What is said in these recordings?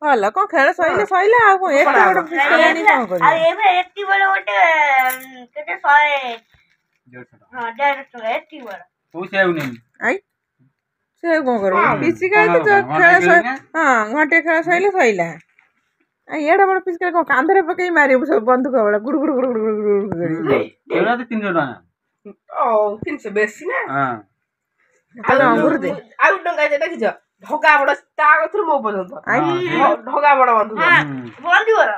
ଭଲ କଣ ଖେଳ ସଇଲେ ସଇଲା ଆଉ କଣ ଏତେ ବଡ ପିସ୍ତଲ ଆଣି କଣ କରିବ ଆଉ ଏବେ ଏତି ବଡ ଗୋଟେ କେତେ 100 ଏତି ବଡ ପଇସା ଆଉ ନାହିଁ ଆଇ ସେ କଣ କରିବ ପିସି କାଇ ତ ଖେଳ ହଁ ଘଣ୍ଟେ ଖେଳ ସଇଲେ ସଇଲା ଏଡେ ବଡ ପିସ୍ କଣ କାନ୍ଧରେ ପକେଇ ମାରିବୁ ସବୁ ବନ୍ଧୁକ ବେଳେ ଗୁଡୁ ଗୁଡୁ ଗୁଡୁ ଗୁଡୁ ଗୁଡୁ ଏଗୁଡା ତ 300 ଟଙ୍କା 300 ବେଶୀ ନା ଅଙ୍ଗୁର ଦେ ଆଉ ଟଙ୍କା ଯେ ଦେଖିଛ ଢଗା ବଡ ତା କତରୁ ମୋ ପର୍ଯ୍ୟନ୍ତ ଢଗା ବଡ ବନ୍ଧୁକ ବନ୍ଧୁକର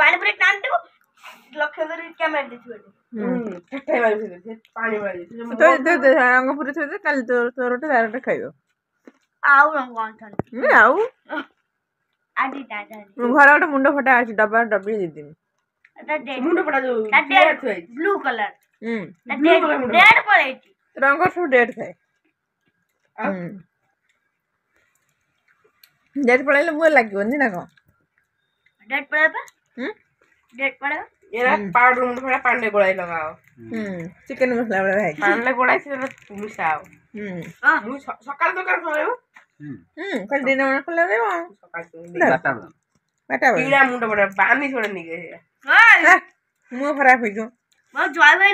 ପାଣି ପୁରା ଟାଣିଦେବୁ ଲକ୍ଷ୍ୟ କରି କ୍ୟାମେରା ଦେଖିବୁ ପାଣି ମାରି ରଙ୍ଗ ପୁରୀ ଥୋଇଦେ କାଲି ତୋର ଗୋଟେ ଡାଇରେକ୍ଟ ଖାଇବ ଆଉ ରଙ୍ଗ ଆଣିଥାନ୍ତି ଆଉ ଆଜି ଘର ଗୋଟେ ମୁଣ୍ଡ ଫଟା ଅଛି ଡବା ଡବି ଦେଇଦେବି ମୁଣ୍ଡ ଫଟା ଯୋଉ ବ୍ଲୁ କଲର ଡେଡ୍ ପଳେଇଛି ରଙ୍ଗ ସବୁ ଡେଟ୍ ଥାଏ ଡେଟ୍ ପଳେଇଲେ ମୁହଁ ଲାଗିବନି ନା କଣ ଡେଟ୍ ପଳେଇବା ଡେଟ୍ ପଳେଇବା ଏରା ପାଉଡର ମୁଣ୍ଡ ଫଟା ପାଣିରେ ଗୋଳାଇ ଲଗାଅ ଚିକେନ ମସଲା ଭଳିଆ ହେଇଛି ପାଣିରେ ଗୋଳାଇ ସେଟା ମିଶାଅ ମୁଁ ସକାଳ ଦୋକାନ ଖୋଲିବ ଖାଲି ଦିନ ବେଳା ଖୋଲା ରହିବ କିଣା ମୁଣ୍ଡ ଫଟା ପାନି ଛଡା ନେଇକି ମୁହଁ ଖରାପ ହେଇଯିବ ମୋ ଜୟ ଭାଇ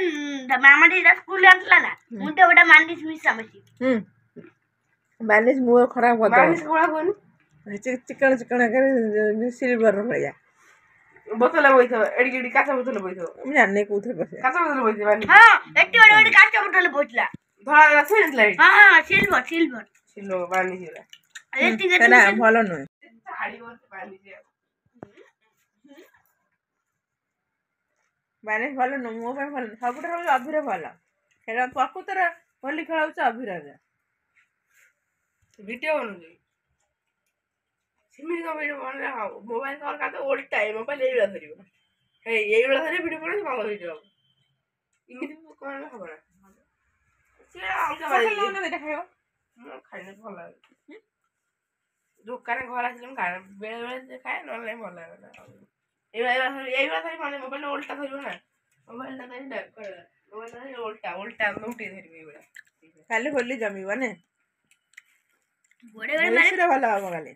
ମାମା ଟିକେ ସ୍କୁଲ ଆଣିଥିଲା ନା ମୁଣ୍ଡ ଗୋଟେ ମାନିସ୍ ମିଶାମିଶି ବାଲିଶ ମୁହଁ ଖରାପ ମାନିସ୍ ଗୋଳା ହୁଏନି ଚିକଣ ଚିକଣ ସିଲଭର ଭଳିଆ ବୋତଲ ବଇଥିବ ଏଡିକି ଏଡି କାଚ ବୋତଲ ବଇଥିବ ମୁଁ ଜାଣିନି କୋଉଥିରେ ବସେ କାଚ ବୋତଲ ବଇଥିବ ହଁ ଏଠି ଗୋଟେ କାଚ ବୋତଲ ବସିଲା ଧଳା ରସ ହେଇଥିଲା ଏଠି ହଁ ସିଲଭର ସିଲୋ ବାନି ହେଲା ସେଟା ଭଲ ନୁହେଁ ବାଲିଶ ଭଲ ନୁହେଁ ମୋ ପାଇଁ ଭଲ ସବୁଠାରୁ ହଉଛି ଅଭିର ଭଲ ସେଇଟା ପ୍ରକୃତରେ ହୋଲି ଖେଳ ହଉଛି ଅଭିରରେ ଭିଡିଓ ବନୁଛି ସେମିତି କଣ ଭିଡିଓ ବନେଇଲେ ହବ ମୋବାଇଲ କଲ୍ କାଟ ଓଲଟା ମୋବାଇଲ ଏଇଭଳିଆ ଧରିବ ଏଇଭଳିଆ ଧରି ଭିଡିଓ ବନେଇ ଭଲ ଭିଡିଓ ହବ ଏମିତି କଣ ହବ ନା ସିଏ ଅଲଗା ଖାଇବ ମୁଁ ଖାଇଲେ ଭଲ ଲାଗେ ଦୋକାନରେ ଘର ଆସିଲେ ମୁଁ ଖାଏ ବେଳେ ବେଳେ ଖାଏ ନହେଲେ ଭଲ ଲାଗେ ନା ଏଇଭଳିଆ ଧରି ମାନେ ମୋବାଇଲ ଓଲଟା ଧରିବ ନା ମୋବାଇଲଟା ଧରି ଓଲଟା ଉଠେଇ ଧରିବ ଏଇଭଳିଆ କାଲି ହୋଲି ଜମିବ ନା ଭଲ ଭଲ ହବ କାଲି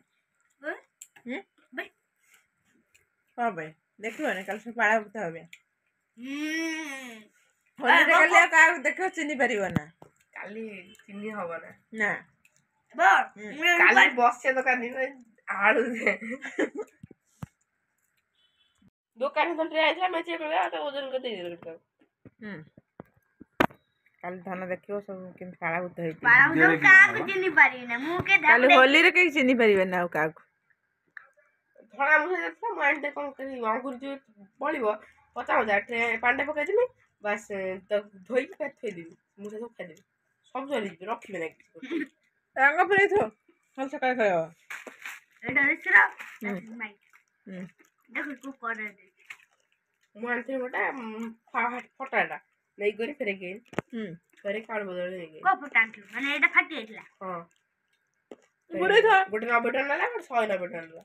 କଣ ପାଇଁ ଦେଖିବନି କାଲି ସବୁ ପାଳା ଭୂତ ହବେ ହୋଲିରେ କାଲି ଆଉ କାହାକୁ ଦେଖିବ ଚିହ୍ନି ପାରିବ ନା କାଲି ଚିହ୍ନି ହବ ନା କାଲି ବସିବା ଦୋକାନ ଆଳୁ ଦୋକାନ ଟ୍ରେ ଆଇଥିଲା ମେଞ୍ଚେ ଓଜନ କରି ଦେଇଦେଲେ କାଲି ଧାନ ଦେଖିବ ସବୁ କେମିତି ପାଳା ଭୂତ ହେଇଛି କାହାକୁ ଚିହ୍ନି ପାରିବି ନା କାଲି ହୋଲିରେ କେହି ଚିହ୍ନି ପାରିବେନି ଆଉ କାହାକୁ ଧଳା ମୁହଁ ଯାଇଥିଲା ମୁଁ ଆଣିତେ କଣ କରିବି ଅଙ୍ଗୁର ଯୋଉ ବଳିବ ପଚା ପାଣିରେ ପକେଇଦେବି ବାସ୍ ଧୋଇକି ଥୋଇଦେବି ମୁଁ ସବୁ ଖାଇଦେବି ସବୁ ଚଳିଯିବି ରଖିବି ନା କିଛି ରଙ୍ଗ ପୁରେଇଥିବ ଭଲ ସକାଳେ ଖେଳିବ ମୁଁ ଆଣିଥିଲି ଗୋଟେ ଫଟାଟା ନେଇକରି ଫେରେଇକି ଫେରେଇ କାଳୁ ବଦଳରେ ନେଇକି ମାନେ ଏଇଟା ଫାଟି ଯାଇଥିଲା ହଁ ଗୋଟେ 90 ଟଙ୍କା ନେଲା ଗୋଟେ 190 ଟଙ୍କା ନେଲା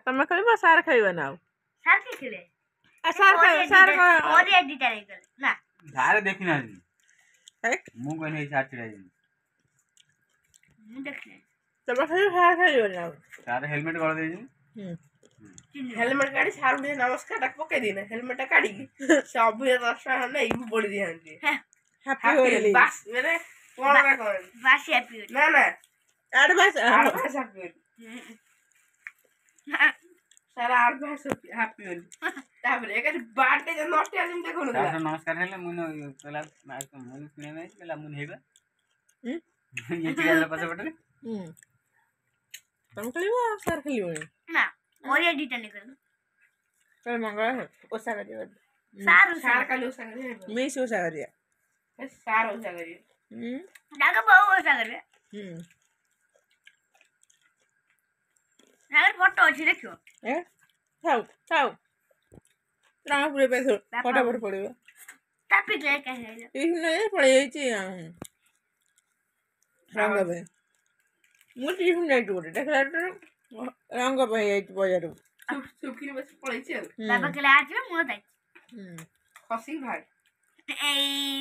ତମେ ଖେଳିବ ସାର୍ ଖେଳିବ ନା ଆଉ ସାର୍ ଦେଖିନାହାନ୍ତି ମୁଁ କହିଲି ଏଇ ସାର୍ ଛିଡ଼ା ହେଇଛନ୍ତି ତମେ ଖେଳିବ ସାର୍ ଖେଳିବ ନା ଆଉ ସାର୍ ହେଲମେଟ୍ ଗଳ ଦେଇଛନ୍ତି ହେଲମେଟ୍ କାଢି ସାର୍ ଟିକେ ନମସ୍କାର ଟା ପକେଇ ଦେଇନା ହେଲମେଟ୍ ଟା କାଢିକି ସେ ଅଭିର 10 ଟଙ୍କା ନେଇ ବଳି ଦିଅନ୍ତି ନା ନା ଆଡଭାନ୍ସ ସାରା ଆଡଭାନ୍ସ ହାପି ବୋଲି ତାପରେ ଏକାଠି ବାର୍ଥଡେ ଯେ ନଷ୍ଟ ଆଜି ଦେଖୁନଥିଲା ନମସ୍କାର ହେଲେ ମୁଁ କହିଲା ମୁଁ କିଣେ ନାହିଁ କହିଲା ମୁଁ ନେଇବା ଇଏ ଚିଲା ପଛପଟରେ ତମେ ଖେଳିବ ସାର୍ ଖେଳିବନି ନା ଓରିଆ ଦିଟା ନିକଲ କାଲି ମଙ୍ଗଳବାର ଓଷା କରିବା ସାର୍ କାଲି ଓଷା କରିବା ମିସ୍ ଓଷା କରିବା ସାର୍ ଓଷା କରିବା ତାଙ୍କ ବୋଉ ଓଷା କରିବେ ଫଟୋ ଅଛି ଦେଖିବ ଥାଉ ଥାଉ ରଙ୍ଗ ପୁରେଇ ପାଇଥିବ ଫଟାଫଟ ପଡିବ ପଳେଇ ଯାଇଛି ରଙ୍ଗ ପାଇଁ ମୁଁ ଟିଉସନ ଯାଇଛି ଗୋଟେ ଦେଖିଲା ରଙ୍ଗ ପାଇଁ ଯାଇଛି ବଜାରକୁ ପଳେଇଛି ଆଉ ବାବା କହିଲେ ଆସିବେ ମୁଁ ଯାଇଛି ଖସିକି ବାହାରେ ଏଇ